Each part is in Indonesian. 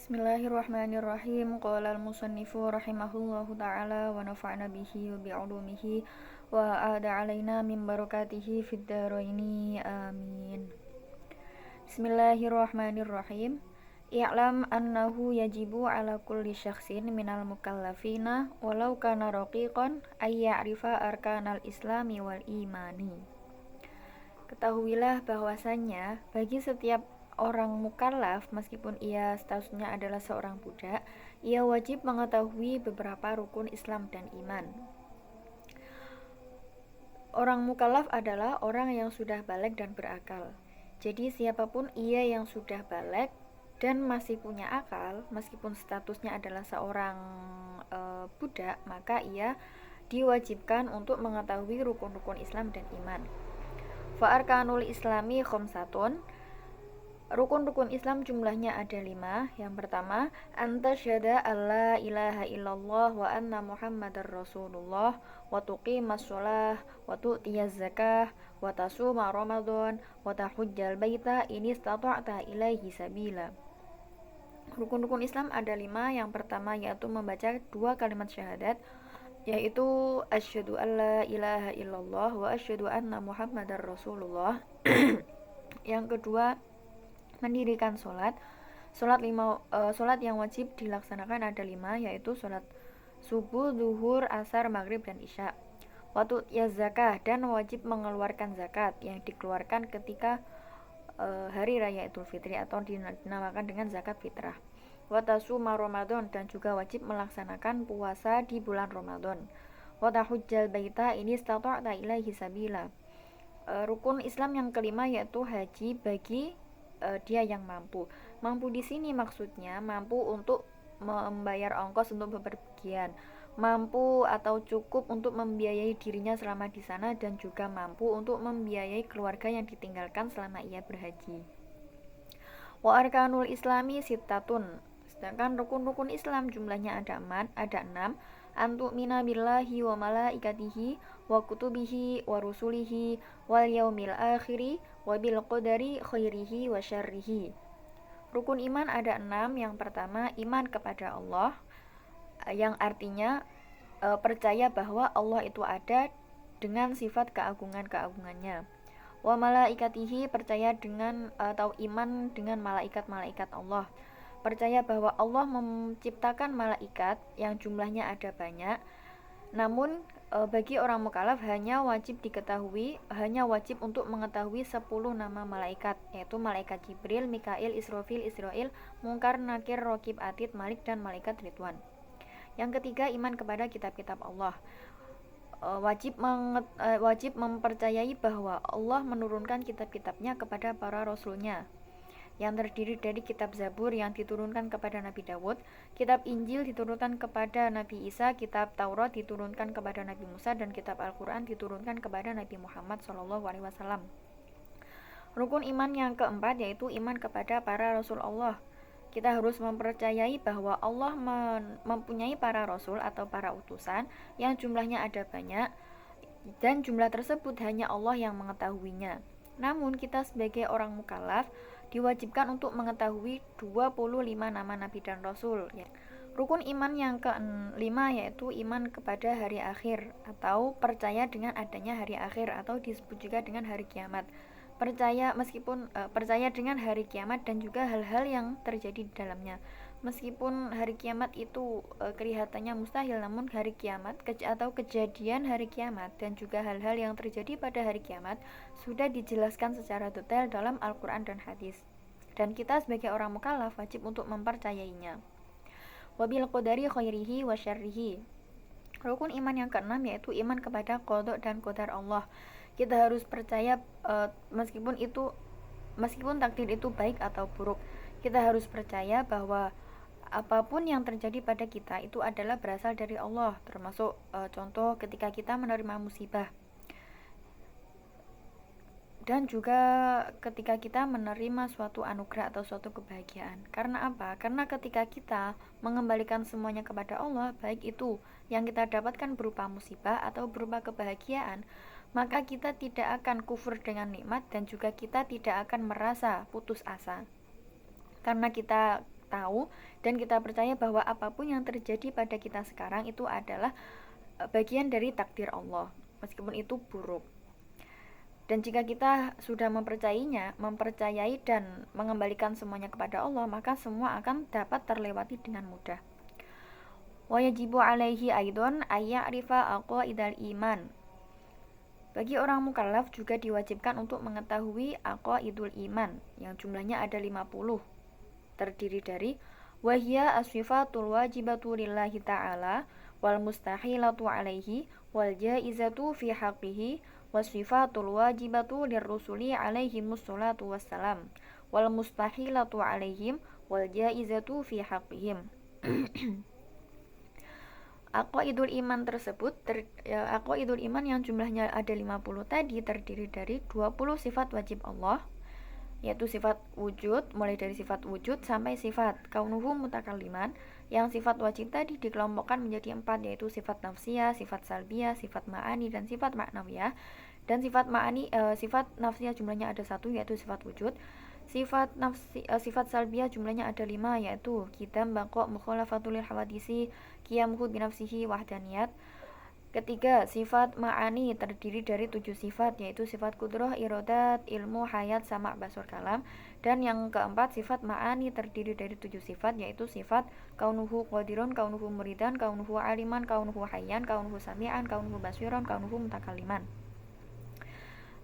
Bismillahirrahmanirrahim. Qala al-musannifu rahimahullahu ta'ala wa nafa'na bihi wa bi'ulumihi wa a'ada alaina min barakatihi fid dharaini amin. Bismillahirrahmanirrahim. I'lam annahu yajibu ala kulli syakhsin minal mukallafina walau kana raqiqan ay ya'rifa arkanal islami wal imani. Ketahuilah bahwasannya bagi setiap orang mukallaf, meskipun ia statusnya adalah seorang budak, ia wajib mengetahui beberapa rukun Islam dan iman. Orang mukallaf adalah orang yang sudah baligh dan berakal. Jadi siapapun ia yang sudah baligh dan masih punya akal, meskipun statusnya adalah seorang budak, maka ia diwajibkan untuk mengetahui rukun-rukun Islam dan iman. Fa arkanul islami khamsatun. Rukun-rukun Islam jumlahnya ada 5. Yang pertama, antasyhada alla ilaha illallah wa anna muhammadar rasulullah wa tuqimas shalah wa tu'tiyaz zakah wa tasuma ramadan wa tahujjal baita in istata'ta ilaihi sabila. Rukun-rukun Islam ada 5. Yang pertama yaitu membaca 2 kalimat syahadat, yaitu asyhadu alla ilaha illallah wa asyhadu anna muhammadar rasulullah. Yang kedua, mendirikan sholat. Sholat yang wajib dilaksanakan ada 5, yaitu sholat subuh, zuhur, asar, maghrib, dan isya. Waktu ya zakah, dan wajib mengeluarkan zakat yang dikeluarkan ketika hari raya Idul Fitri atau dinamakan dengan zakat fitrah. Watasuma Ramadan, dan juga wajib melaksanakan puasa di bulan Ramadan. Watahujjal baita ini istata'ta ilaihi sabila. Rukun Islam yang kelima yaitu haji bagi dia yang mampu. Mampu di sini maksudnya mampu untuk membayar ongkos untuk bepergian, mampu atau cukup untuk membiayai dirinya selama di sana, dan juga mampu untuk membiayai keluarga yang ditinggalkan selama ia berhaji. Wa arkanul islami sittatun. Sedangkan rukun-rukun Islam jumlahnya ada 6. Antu'mina billahi wa malaikatihi wa kutubihi wa rusulihi wal yaumil akhiri wa bil qadari khairihi wa syarrihi. Rukun iman ada 6. Yang pertama, iman kepada Allah, yang artinya percaya bahwa Allah itu ada dengan sifat keagungan-keagungannya. Wa malaikatihi, percaya dengan atau iman dengan malaikat-malaikat Allah. Percaya bahwa Allah menciptakan malaikat yang jumlahnya ada banyak. Namun bagi orang mukallaf hanya wajib untuk mengetahui 10 nama malaikat, yaitu malaikat Jibril, Mikail, Israfil, Israil, Munkar, Nakir, Raqib, Atid, Malik, dan malaikat Ridwan. Yang ketiga, iman kepada kitab-kitab Allah. Wajib mempercayai bahwa Allah menurunkan kitab-kitabnya kepada para rasulnya, yang terdiri dari kitab Zabur yang diturunkan kepada Nabi Dawud, kitab Injil diturunkan kepada Nabi Isa, kitab Taurat diturunkan kepada Nabi Musa, dan kitab Al-Quran diturunkan kepada Nabi Muhammad SAW. Rukun iman yang keempat yaitu iman kepada para Rasul Allah. Kita harus mempercayai bahwa Allah mempunyai para Rasul atau para utusan yang jumlahnya ada banyak, dan jumlah tersebut hanya Allah yang mengetahuinya. Namun kita sebagai orang mukallaf diwajibkan untuk mengetahui 25 nama Nabi dan Rasul. Rukun iman yang kelima yaitu iman kepada hari akhir atau percaya dengan adanya hari akhir, atau disebut juga dengan hari kiamat. Percaya dengan hari kiamat dan juga hal-hal yang terjadi di dalamnya. Meskipun hari kiamat itu kelihatannya mustahil, namun hari kiamat atau kejadian hari kiamat dan juga hal-hal yang terjadi pada hari kiamat sudah dijelaskan secara detail dalam Al-Quran dan hadis, dan kita sebagai orang mukallaf wajib untuk mempercayainya. Wabil qadari khairihi wa syarrihi. Rukun iman yang keenam yaitu iman kepada qada dan qadar Allah. Kita harus percaya meskipun takdir itu baik atau buruk, kita harus percaya bahwa apapun yang terjadi pada kita itu adalah berasal dari Allah, termasuk contoh ketika kita menerima musibah, dan juga ketika kita menerima suatu anugerah atau suatu kebahagiaan. Karena apa? Karena ketika kita mengembalikan semuanya kepada Allah, baik itu yang kita dapatkan berupa musibah atau berupa kebahagiaan, maka kita tidak akan kufur dengan nikmat, dan juga kita tidak akan merasa putus asa, karena kita tahu dan kita percaya bahwa apapun yang terjadi pada kita sekarang itu adalah bagian dari takdir Allah, meskipun itu buruk. Dan jika kita sudah mempercayai dan mengembalikan semuanya kepada Allah, maka semua akan dapat terlewati dengan mudah. Wa yajibu alaihi aidon ayya'rifa aqaidal iman. Bagi orang mukallaf juga diwajibkan untuk mengetahui aqaidul iman yang jumlahnya ada 50. Terdiri dari wahya as-sifatul wajibatu lillahi ta'ala wal mustahilatu alaihi wal jaizatu fi haqqihi was-sifatul wajibatu lirrusuli alaihimus salatu wassalam wal mustahilatu alaihim wal jaizatu fi haqqihim. Aqaidul iman tersebut aqaidul iman yang jumlahnya ada 50 tadi terdiri dari 20 sifat wajib Allah, yaitu sifat wujud, mulai dari sifat wujud sampai sifat kaunuhu mutakalliman. Yang sifat wajib tadi dikelompokkan menjadi 4, yaitu sifat nafsiyah, sifat salbiyah, sifat ma'ani, dan sifat ma'nawiyah. Dan sifat nafsiyah jumlahnya ada 1, yaitu sifat wujud. Sifat salbiyah jumlahnya ada 5, yaitu qidam, baqa, mukhalafatul hawadisi, qiyamuhu binafsihi, wahdaniyat. Ketiga, sifat ma'ani terdiri dari 7 sifat, yaitu sifat kudrah, iradat, ilmu, hayat, sama, basur, kalam. Dan yang keempat, sifat ma'ani terdiri dari 7 sifat, yaitu sifat kaunuhu qadirun, kaunuhu muridan, kaunuhu aliman, kaunuhu hayyan, kaunuhu sami'an, kaunuhu basiran, kaunuhu mutakalliman.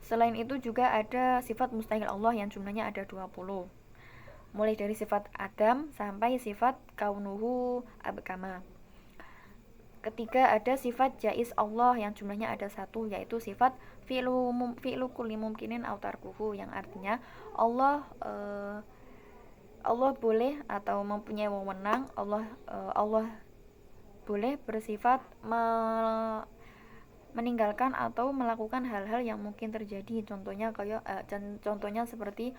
Selain itu juga ada sifat mustahil Allah yang jumlahnya ada 20. Mulai dari sifat Adam sampai sifat kaunuhu abkama. Ketiga, ada sifat jaiz Allah yang jumlahnya ada 1, yaitu sifat fi'lu kulli mumkinin aw tarkuhu, yang artinya Allah boleh atau mempunyai wewenang, Allah boleh bersifat meninggalkan atau melakukan hal-hal yang mungkin terjadi. Contohnya seperti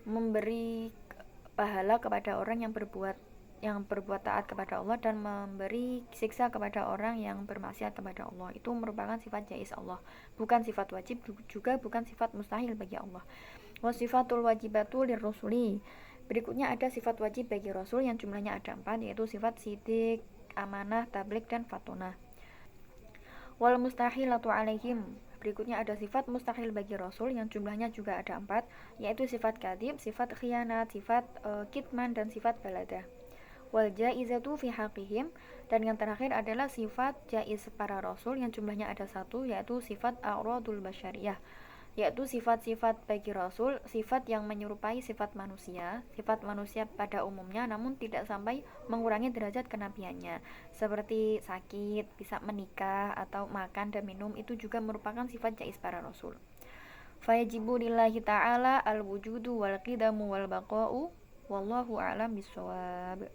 memberi pahala kepada orang yang berbuat taat kepada Allah dan memberi siksa kepada orang yang bermaksiat kepada Allah. Itu merupakan sifat jaiz Allah, bukan sifat wajib, juga bukan sifat mustahil bagi Allah. Wasifatul wajibatu lirrusuli. Berikutnya ada sifat wajib bagi Rasul yang jumlahnya ada 4, yaitu sifat sidik, amanah, tabligh, dan fatonah. Wal mustahilatu alaihim. Berikutnya ada sifat mustahil bagi Rasul yang jumlahnya juga ada 4, yaitu sifat kadhib, sifat khianat, sifat kitman, dan sifat baladah. Wal jaizatu fi haqqihim. Dan yang terakhir adalah sifat jaiz para Rasul yang jumlahnya ada 1, yaitu sifat a'radul basyariyah, yaitu sifat-sifat bagi Rasul, sifat yang menyerupai sifat manusia pada umumnya, namun tidak sampai mengurangi derajat kenabiannya, seperti sakit, bisa menikah, atau makan dan minum. Itu juga merupakan sifat jaiz para Rasul. Fayajibu lillahi ta'ala al-wujudu wal qidamu wal baqa'u wallahu a'lam bishawab.